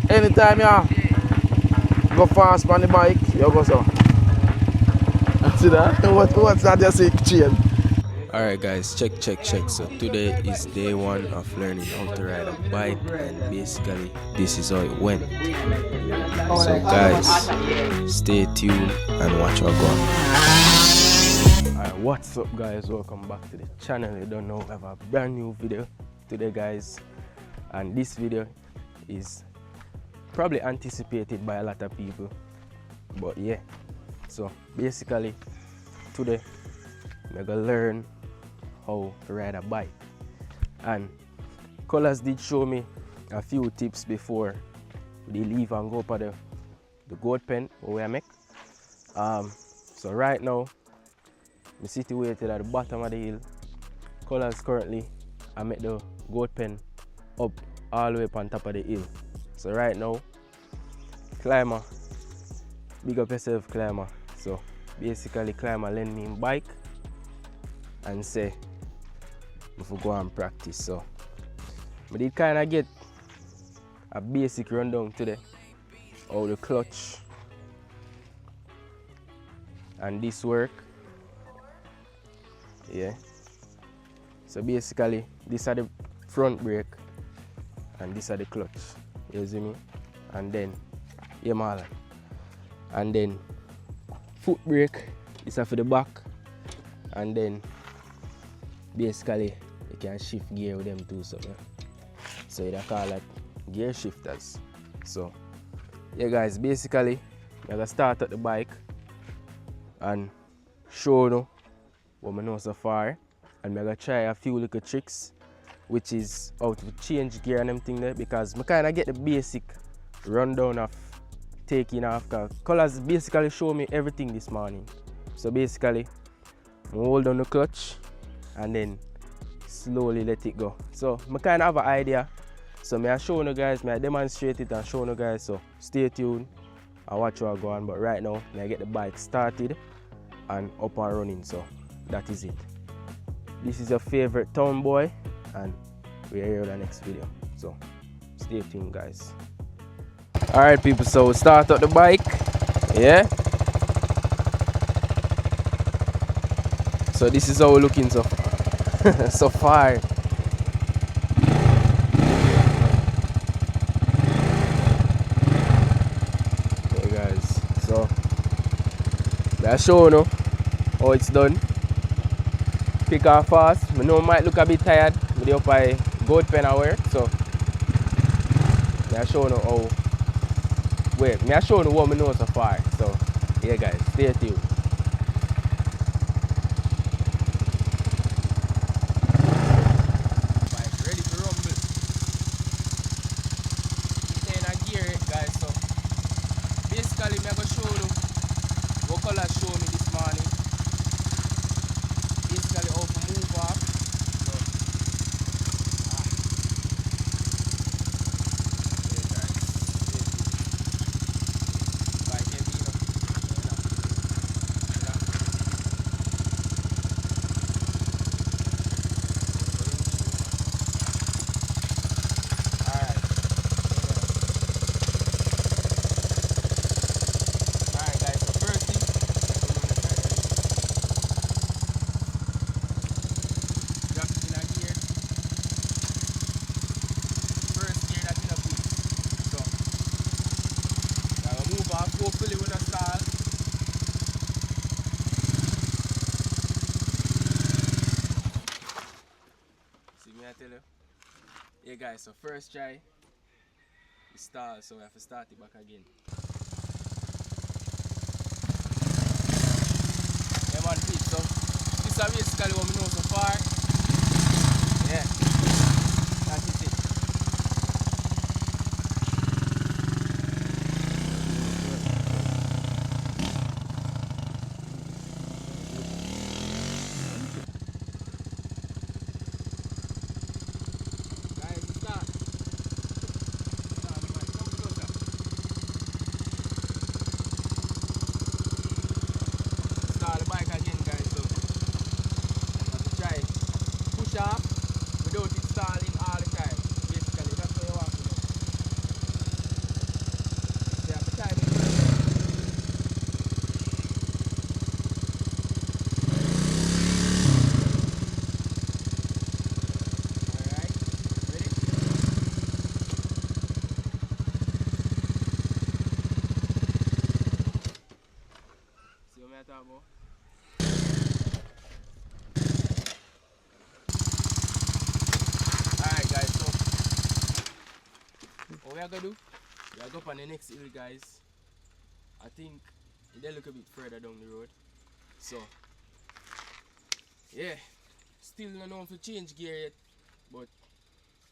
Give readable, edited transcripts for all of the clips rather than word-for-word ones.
Anytime you go fast on the bike, you go so. See that? What's that you see chain? Alright guys, check. So today is day one of learning how to ride a bike, and basically this is how it went. So guys, stay tuned and watch our go. Alright, what's up guys? Welcome back to the channel. You don't know, we have a brand new video today guys, and this video is probably anticipated by a lot of people, but yeah. So basically today we're gonna learn how to ride a bike, and Colors did show me a few tips before they leave and go up the goat pen where I make. So right now I'm situated at the bottom of the hill. Colors currently I make the goat pen up all the way up on top of the hill. So right now, climber, big up yourself climber. So basically climber lend me bike and say if we go and practice. So I did kind of get a basic rundown today how the clutch and this work. Yeah, so basically this are the front brake and this are the clutch, you see me, and then yeah man, and then foot brake is for the back, and then basically you can shift gear with them too, so yeah. So they call it gear shifters. So yeah guys, basically I'm gonna start at the bike and show you what I know so far, and I'm gonna try a few little tricks, which is how to change gear and them thing there, because I kinda get the basic rundown of taking off, cause Colors basically show me everything this morning. So basically I hold on the clutch and then slowly let it go. So I kind of have an idea. So I show you guys, I demonstrate it and show you guys. So stay tuned and watch what I go on. But right now, I get the bike started and up and running. So that is it. This is your favorite town boy, and we're here in the next video. So stay tuned, guys. Alright people, so we start up the bike. Yeah. So this is how we're looking so so far. Okay guys, so I'll show you how it's done. Pick off fast. I know I might look a bit tired with the up by goat pen I wear, so I'll show you how. Wait, I'll show you what I know so far. So yeah guys, stay tuned. Basically, I'm going to show you what Colors show me this morning. Basically, how to move off. So, yeah, guys. Bike heavy, you know. Alright. Alright guys, so first thing, drop it in a gear. First gear that's in a place. So, I'm gonna move off, hopefully with a stall. See me I tell you? Yeah guys, so first try, we stall, so we have to start it back again. Yeah man, Pete, so this is basically what we know so far. Yeah, that is it. Guys, start. Start, man. Come closer. Start the bike again, guys. So, have to try push off without about. Alright guys, so what we are gonna do? We are going up on the next hill guys. I think they look a bit further down the road. So yeah. Still not know if we change gear yet, but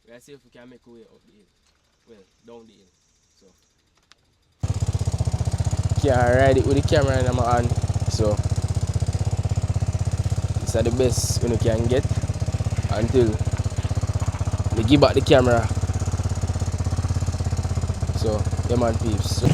we'll see if we can make our way up the hill. Well, down the hill. So can't ride it with the camera in my hand. So these are the best you can get until we give back the camera. So yeah man peeps. So,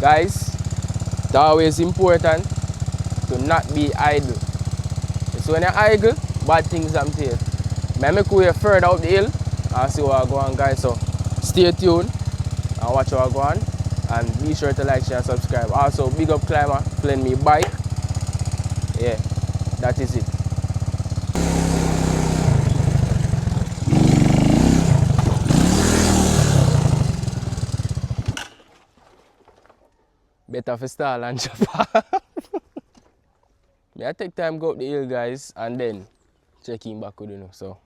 guys, it's always important to not be idle. So when you're idle, bad things happen to you. May make way further up the hill and see what I go on guys. So stay tuned and watch what I go on. And be sure to like, share and subscribe. Also big up Climber, lend me bike. Yeah, that is it. Better for stall and chopper. I take time go up the hill guys and then check in back with you know. So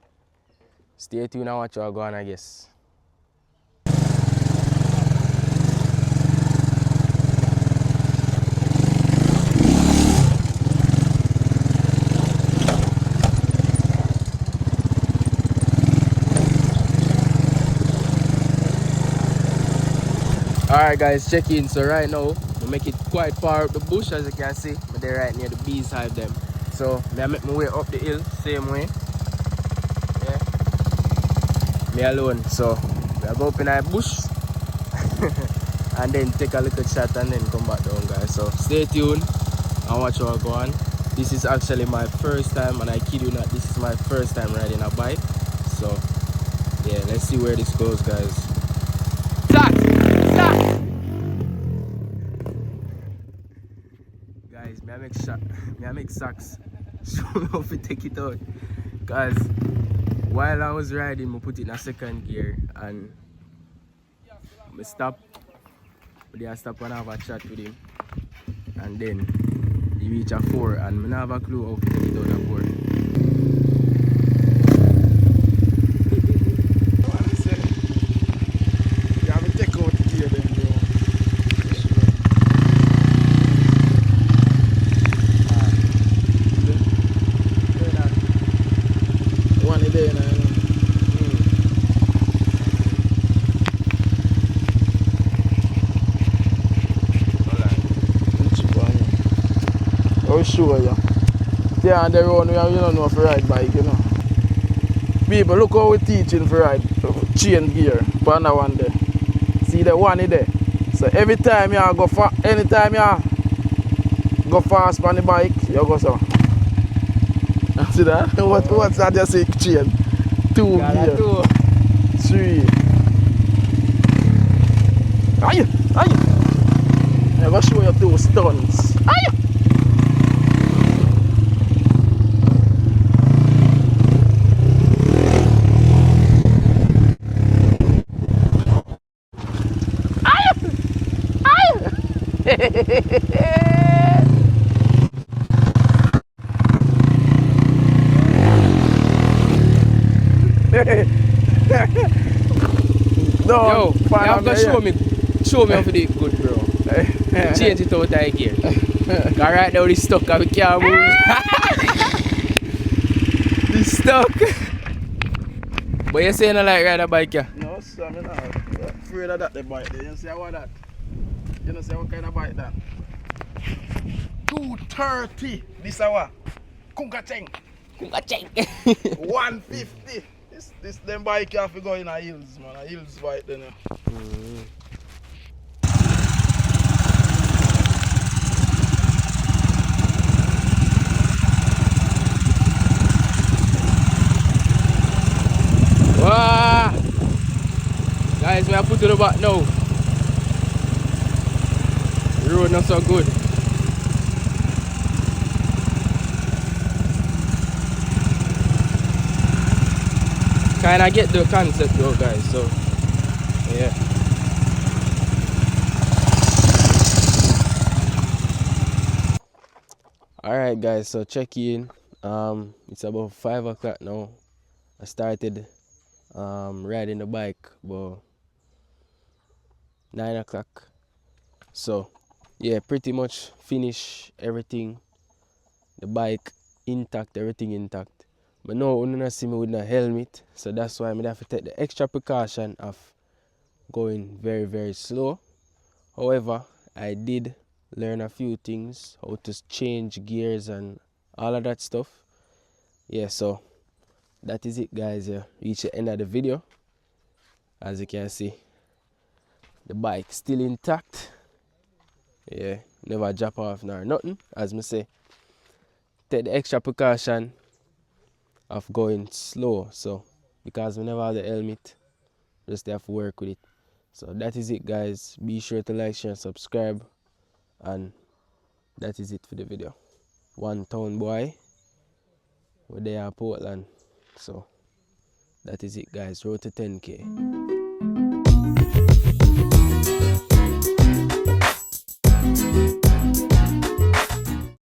stay tuned and watch what I go on I guess. Alright guys, check in. So right now we make it quite far up the bush as you can see. But they're right near the bees hive them. So I make my way up the hill same way. Yeah. Me alone. So we go up in our bush and then take a little shot and then come back down guys. So stay tuned and watch what go on. This is actually my first time and I kid you not, this is my first time riding a bike. So yeah, let's see where this goes guys. Start! Guys, may I make socks. Show me how to take it out. Cause while I was riding, I put it in a second gear and I stop. I stop and have a chat with him. And then he reach a 4 and I don't have a clue how to take it out of 4. Sure, yeah. Yeah, on the road, you don't know if you ride bike, you know. People, look how we're teaching for ride chain gear. On that one there. See the one there. So every time you go anytime you go fast on the bike, you go so. See that? What's that just say chain? 2 gear. 3. Aye! I'm gonna show you 2 stunts. Aye! No, you have to show me how to do it good, bro. Change it out of gear. Cause right now it's stuck and we can't move. It's stuck. But you say you don't like ride a bike, yeah? No, sir, I'm not afraid of that the bike. You see how that? You know say what kind of bike that? 230. This hour. Kunga Cheng. 150. This them bike you have to go in a hills, man. A hills bike then. Wow. Guys, we are put to the back now. The road not so good. Kinda get the concept though, guys, so yeah. Alright guys, so check in. It's about 5 o'clock now. I started riding the bike about 9 o'clock. So yeah, pretty much finish everything. The bike intact, everything intact. But no, you don't see me with no helmet, so that's why I have to take the extra precaution of going very, very slow. However, I did learn a few things, how to change gears and all of that stuff. Yeah, so that is it, guys. Reach the end of the video. As you can see, the bike still intact. Yeah, never drop off nor nothing. As me say, take the extra precaution of going slow. So because we never have the helmet, just have to work with it. So that is it, guys. Be sure to like, share, and subscribe. And that is it for the video. One town boy, we're there at Portland. So that is it, guys. Road to 10K.